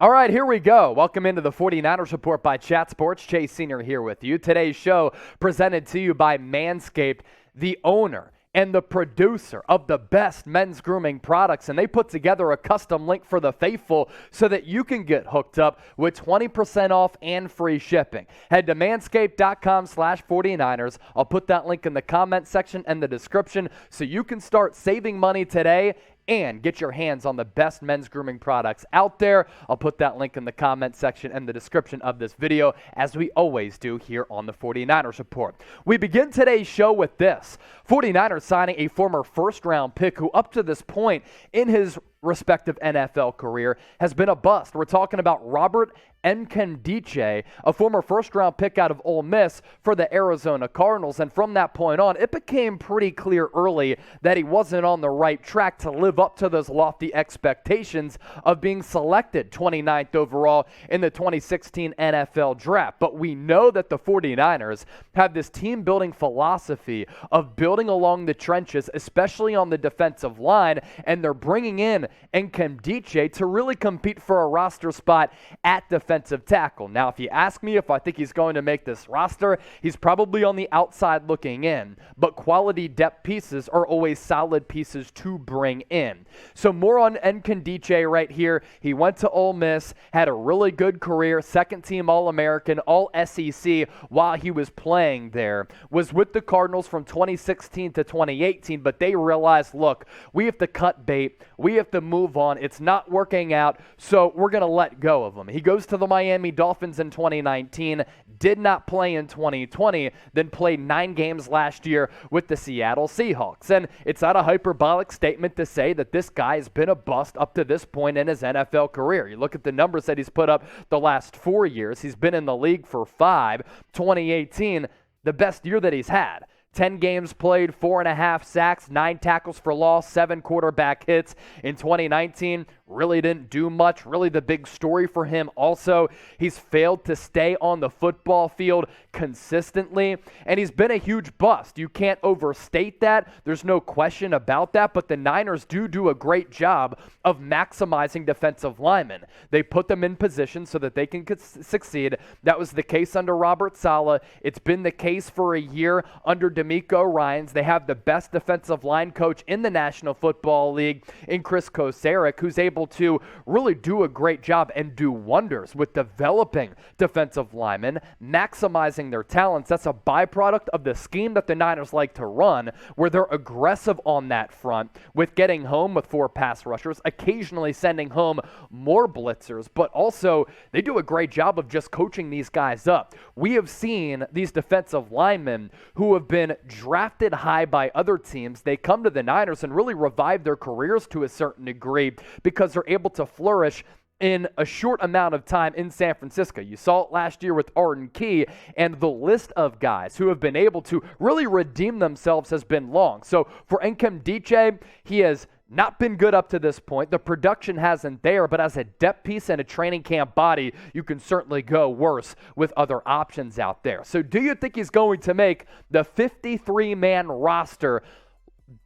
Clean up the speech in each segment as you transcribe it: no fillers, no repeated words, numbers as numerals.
All right, here we go. Welcome into the 49ers Report by Chat Sports. Chase Sr. here with you. Today's show presented to you by Manscaped, the owner and the producer of the best men's grooming products, and they put together a custom link for the faithful so that you can get hooked up with 20% off and free shipping. Head to manscaped.com/49ers. I'll put that link in the comment section and the description so you can start saving money today and get your hands on the best men's grooming products out there. I'll put that link in the comment section and the description of this video, as we always do here on the 49ers Report. We begin today's show with this. 49ers signing a former first-round pick who up to this point in his respective NFL career has been a bust. We're talking about Robert Nkemdiche, a former first-round pick out of Ole Miss for the Arizona Cardinals. And from that point on, it became pretty clear early that he wasn't on the right track to live up to those lofty expectations of being selected 29th overall in the 2016 NFL Draft. But we know that the 49ers have this team-building philosophy of building along the trenches, especially on the defensive line, and they're bringing in Nkemdiche to really compete for a roster spot at defensive tackle. Now, if you ask me if I think he's going to make this roster, he's probably on the outside looking in, but quality depth pieces are always solid pieces to bring in. So more on Nkemdiche right here. He went to Ole Miss, had a really good career, second-team All-American, All-SEC while he was playing there, was with the Cardinals from 2016 to 2018, but they realized, look, we have to cut bait, we have to move on, it's not working out, so we're going to let go of him. He goes to the Miami Dolphins in 2019, did not play in 2020, then played 9 games last year with the Seattle Seahawks. And it's not a hyperbolic statement to say that this guy has been a bust up to this point in his NFL career. You look at the numbers that he's put up the last 4 years. He's been in the league for 5. 2018, the best year that he's had. 10 games played, 4.5 sacks, 9 tackles for loss, 7 quarterback hits. In 2019, really didn't do much. Really the big story for him also, he's failed to stay on the football field consistently, and he's been a huge bust. You can't overstate that. There's no question about that, but the Niners do a great job of maximizing defensive linemen. They put them in position so that they can succeed. That was the case under Robert Saleh. It's been the case for a year under D'Amico Ryans. They have the best defensive line coach in the National Football League in Chris Kocurek, who's able to really do a great job and do wonders with developing defensive linemen, maximizing their talents. That's a byproduct of the scheme that the Niners like to run, where they're aggressive on that front with getting home with 4 pass rushers, occasionally sending home more blitzers, but also they do a great job of just coaching these guys up. We have seen these defensive linemen who have been drafted high by other teams. They come to the Niners and really revive their careers to a certain degree because they're able to flourish in a short amount of time in San Francisco. You saw it last year with Arden Key, and the list of guys who have been able to really redeem themselves has been long. So for Nkemdiche, he has not been good up to this point. The production hasn't there, but as a depth piece and a training camp body, you can certainly go worse with other options out there. So do you think he's going to make the 53-man roster?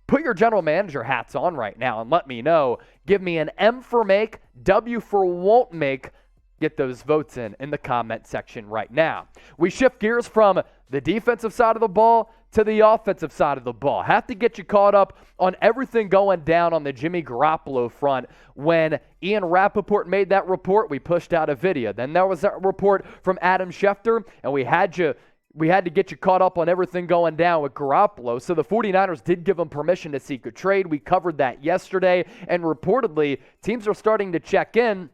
Put your general manager hats on right now and let me know. Give me an M for make, W for won't make. Get those votes in the comment section right now. We shift gears from the defensive side of the ball to the offensive side of the ball. Have to get you caught up on everything going down on the Jimmy Garoppolo front. When Ian Rappaport made that report, we pushed out a video. Then there was that report from Adam Schefter, and we had to get you caught up on everything going down with Garoppolo. So the 49ers did give him permission to seek a trade. We covered that yesterday, and reportedly teams are starting to check in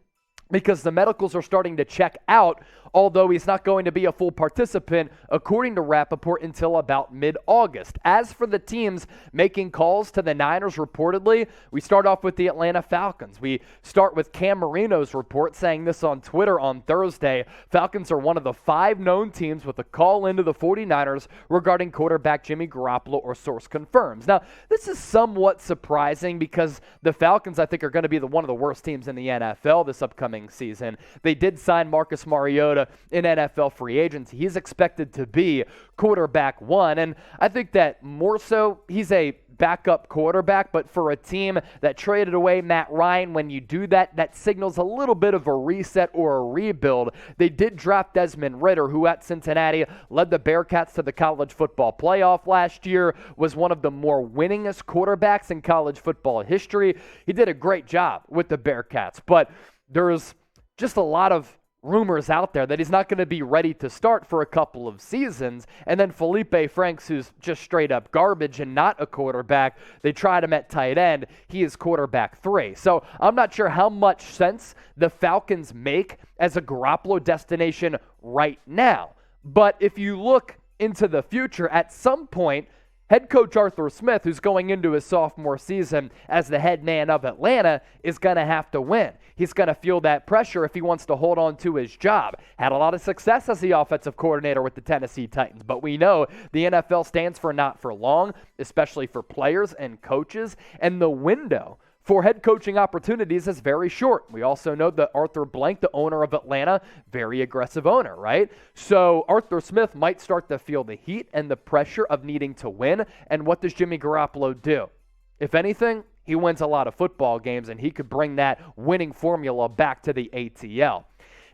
because the medicals are starting to check out, although he's not going to be a full participant, according to Rappaport, until about mid-August. As for the teams making calls to the Niners reportedly, we start off with the Atlanta Falcons. We start with Cam Marino's report saying this on Twitter on Thursday. Falcons are one of the 5 known teams with a call into the 49ers regarding quarterback Jimmy Garoppolo, or source confirms. Now, this is somewhat surprising because the Falcons, I think, are going to be one of the worst teams in the NFL this upcoming season. They did sign Marcus Mariota in NFL free agency. He's expected to be quarterback 1, and I think that more so he's a backup quarterback, but for a team that traded away Matt Ryan, when you do that, that signals a little bit of a reset or a rebuild. They did draft Desmond Ridder, who at Cincinnati led the Bearcats to the college football playoff last year, was one of the more winningest quarterbacks in college football history. He did a great job with the Bearcats, but there's just a lot of rumors out there that he's not going to be ready to start for a couple of seasons. And then Felipe Franks, who's just straight up garbage and not a quarterback, they tried him at tight end. He is quarterback 3. So I'm not sure how much sense the Falcons make as a Garoppolo destination right now. But if you look into the future, at some point, head coach Arthur Smith, who's going into his sophomore season as the head man of Atlanta, is going to have to win. He's going to feel that pressure if he wants to hold on to his job. Had a lot of success as the offensive coordinator with the Tennessee Titans, but we know the NFL stands for not for long, especially for players and coaches, and the window for head coaching opportunities is very short. We also know that Arthur Blank, the owner of Atlanta, very aggressive owner, right? So Arthur Smith might start to feel the heat and the pressure of needing to win. And what does Jimmy Garoppolo do? If anything, he wins a lot of football games, and he could bring that winning formula back to the ATL.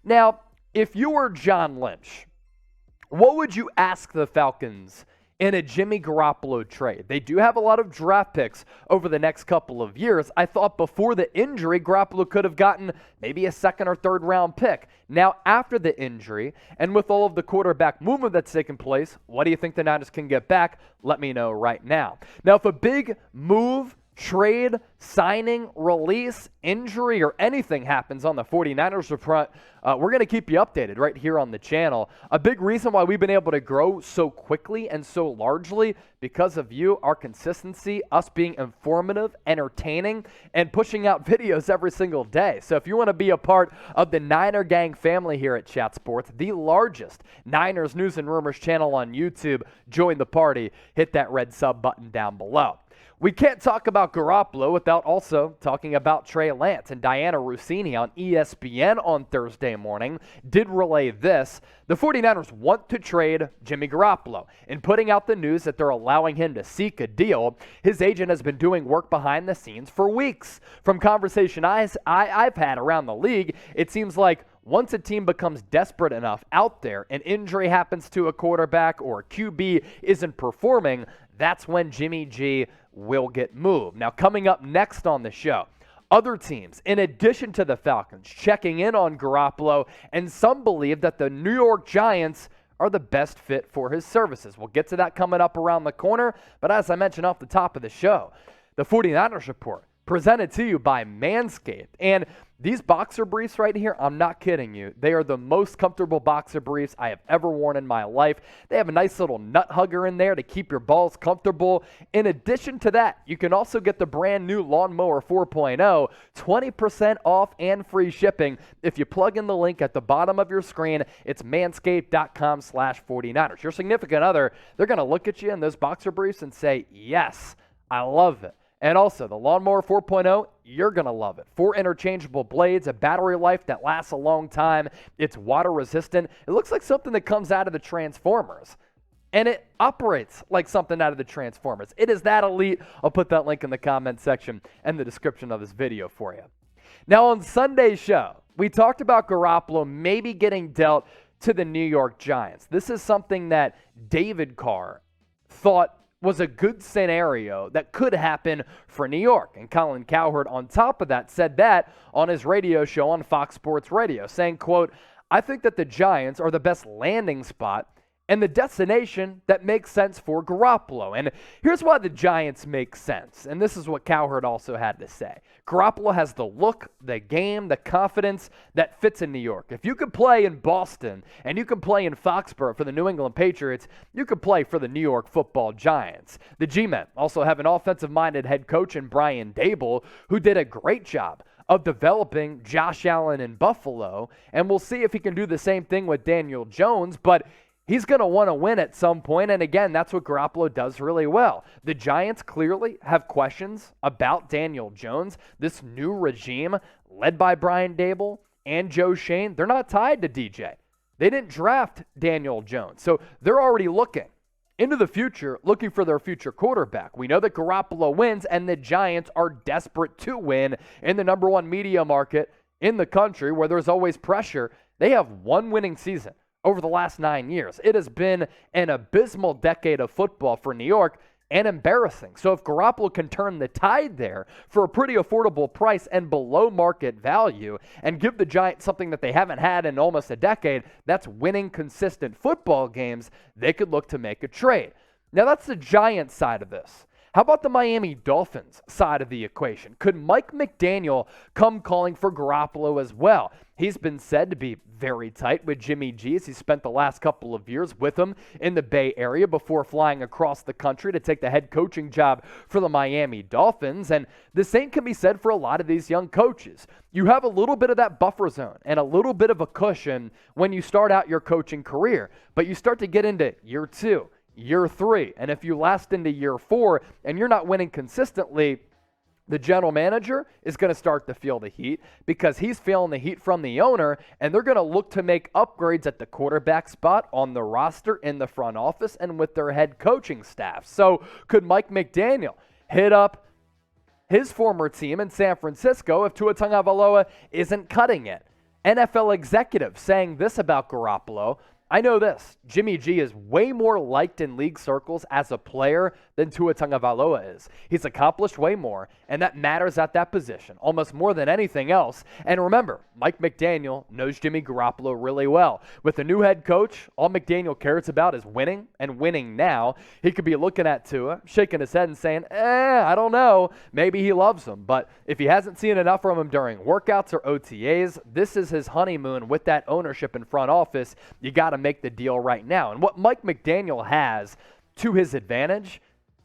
Now, if you were John Lynch, what would you ask the Falcons in a Jimmy Garoppolo trade? They do have a lot of draft picks over the next couple of years. I thought before the injury, Garoppolo could have gotten maybe a second or third round pick. Now, after the injury, and with all of the quarterback movement that's taken place, what do you think the Niners can get back? Let me know right now. Now, if a big move, trade, signing, release, injury, or anything happens on the 49ers front, we're going to keep you updated right here on the channel. A big reason why we've been able to grow so quickly and so largely because of you, our consistency, us being informative, entertaining, and pushing out videos every single day. So if you want to be a part of the Niner Gang family here at Chat Sports, the largest Niners news and rumors channel on YouTube, join the party. Hit that red sub button down below. We can't talk about Garoppolo without also talking about Trey Lance. And Diana Rossini on ESPN on Thursday morning did relay this. The 49ers want to trade Jimmy Garoppolo. In putting out the news that they're allowing him to seek a deal, his agent has been doing work behind the scenes for weeks. From conversation I've had around the league, it seems like once a team becomes desperate enough out there, an injury happens to a quarterback or a QB isn't performing, that's when Jimmy G will get moved. Now, coming up next on the show, other teams, in addition to the Falcons, checking in on Garoppolo, and some believe that the New York Giants are the best fit for his services. We'll get to that coming up around the corner, but as I mentioned off the top of the show, the 49ers report presented to you by Manscaped. And these boxer briefs right here, I'm not kidding you. They are the most comfortable boxer briefs I have ever worn in my life. They have a nice little nut hugger in there to keep your balls comfortable. In addition to that, you can also get the brand new Lawnmower 4.0, 20% off and free shipping. If you plug in the link at the bottom of your screen, it's manscaped.com/49ers. Your significant other, they're going to look at you in those boxer briefs and say, yes, I love it. And also, the Lawnmower 4.0, you're going to love it. 4 interchangeable blades, a battery life that lasts a long time. It's water resistant. It looks like something that comes out of the Transformers. And it operates like something out of the Transformers. It is that elite. I'll put that link in the comment section and the description of this video for you. Now, on Sunday's show, we talked about Garoppolo maybe getting dealt to the New York Giants. This is something that David Carr thought was a good scenario that could happen for New York. And Colin Cowherd, on top of that, said that on his radio show on Fox Sports Radio, saying, quote, I think that the Giants are the best landing spot and the destination that makes sense for Garoppolo. And here's why the Giants make sense. And this is what Cowherd also had to say. Garoppolo has the look, the game, the confidence that fits in New York. If you could play in Boston and you can play in Foxborough for the New England Patriots, you could play for the New York Football Giants. The G-Men also have an offensive-minded head coach in Brian Daboll, who did a great job of developing Josh Allen in Buffalo. And we'll see if he can do the same thing with Daniel Jones, but he's going to want to win at some point, and again, that's what Garoppolo does really well. The Giants clearly have questions about Daniel Jones. This new regime, led by Brian Daboll and Joe Shane, they're not tied to DJ. They didn't draft Daniel Jones, so they're already looking into the future, looking for their future quarterback. We know that Garoppolo wins, and the Giants are desperate to win in the number one media market in the country where there's always pressure. They have one winning season over the last 9 years. It has been an abysmal decade of football for New York and embarrassing. So if Garoppolo can turn the tide there for a pretty affordable price and below market value and give the Giants something that they haven't had in almost a decade, that's winning consistent football games, they could look to make a trade. Now that's the Giants side of this. How about the Miami Dolphins side of the equation? Could Mike McDaniel come calling for Garoppolo as well? He's been said to be very tight with Jimmy G as he spent the last couple of years with him in the Bay Area before flying across the country to take the head coaching job for the Miami Dolphins. And the same can be said for a lot of these young coaches. You have a little bit of that buffer zone and a little bit of a cushion when you start out your coaching career, but you start to get into year 2, year 3, and if you last into year 4 and you're not winning consistently, the general manager is going to start to feel the heat because he's feeling the heat from the owner, and they're going to look to make upgrades at the quarterback spot, on the roster, in the front office, and with their head coaching staff. So could Mike McDaniel hit up his former team in San Francisco if Tua Tagovailoa isn't cutting it? NFL executive saying this about Garoppolo: I know this, Jimmy G is way more liked in league circles as a player than Tua Tagovailoa is. He's accomplished way more, and that matters at that position, almost more than anything else. And remember, Mike McDaniel knows Jimmy Garoppolo really well. With a new head coach, all McDaniel cares about is winning, and winning now. He could be looking at Tua, shaking his head and saying, I don't know, maybe he loves him. But if he hasn't seen enough from him during workouts or OTAs, this is his honeymoon with that ownership and front office. You got to make the deal right now. And what Mike McDaniel has to his advantage,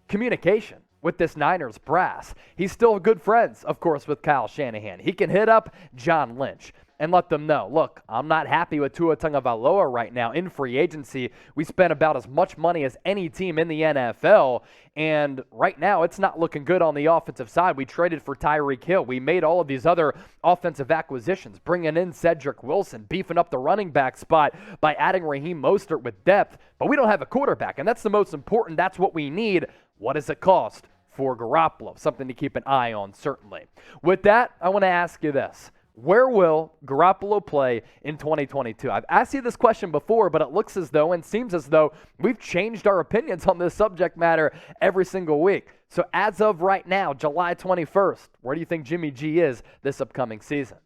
communication with this Niners brass. He's still good friends, of course, with Kyle Shanahan. He can hit up John Lynch and let them know, look, I'm not happy with Tua Tagovailoa right now. In free agency, we spent about as much money as any team in the NFL, and right now it's not looking good on the offensive side. We traded for Tyreek Hill. We made all of these other offensive acquisitions, bringing in Cedric Wilson, beefing up the running back spot by adding Raheem Mostert with depth, but we don't have a quarterback, and that's the most important. That's what we need. What does it cost for Garoppolo? Something to keep an eye on, certainly. With that, I want to ask you this. Where will Garoppolo play in 2022? I've asked you this question before, but it looks as though and seems as though we've changed our opinions on this subject matter every single week. So as of right now, July 21st, where do you think Jimmy G is this upcoming season?